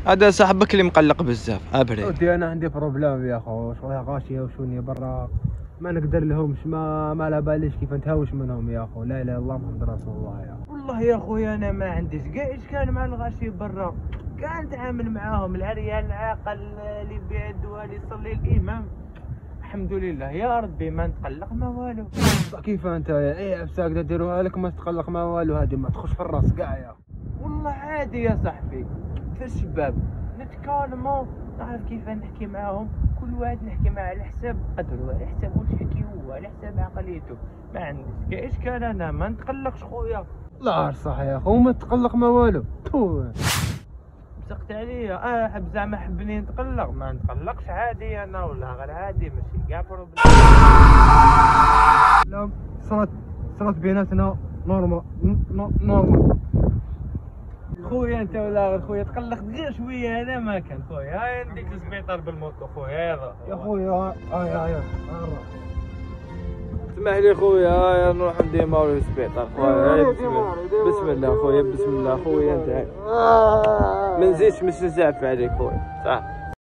هذا صاحبك اللي مقلق بزاف. ابري ودي انا عندي بروبليم يا اخو، شغلها غاشيه وشوني برا ما نقدر لهمش، ما على باليش كيف نتهاوش منهم يا اخو. لا اله الا الله محمد رسول الله يا اخو. والله يا خويا انا ما عنديش كاع اشكال مع الغاشي برا، كاع نتعامل معاهم، العريان العاقل اللي يبيع الدواء اللي يصلي الامام، الحمد لله يا ربي ما نتقلق ما والو. كيف انت ايه عفساك ديروها لك ما تتقلق ما والو، هذه ما تخش في الراس كاع يا والله عادي يا صاحبي. في الشباب نتكالمو، نعرف كيف نحكي معاهم، كل واحد نحكي معاه على حساب قدره، على حساب واش يحكي هو، على حساب عقليته، ما عنديش كاع اشكال، انا ما نتقلقش خويا. لا صح يا خو ما تقلق ما والو. مسقت عليا حب زعما حبني نتقلق، ما نتقلقش عادي انا، ولا غير عادي ماشي كاع بروبليم. لا صرات بيناتنا نورمال خويا انت ولا غير خويا تقلقت غير شويه، انا ما كان خويا. هاي نديك للسبيطار بالموتو خويا. يا خويا هيا اسمح لي خويا، هاي نروح ديما للسبيطار خويا. بسم الله خويا، بسم الله خويا. انت ما نزيدش مش نزعف عليك خويا، صح.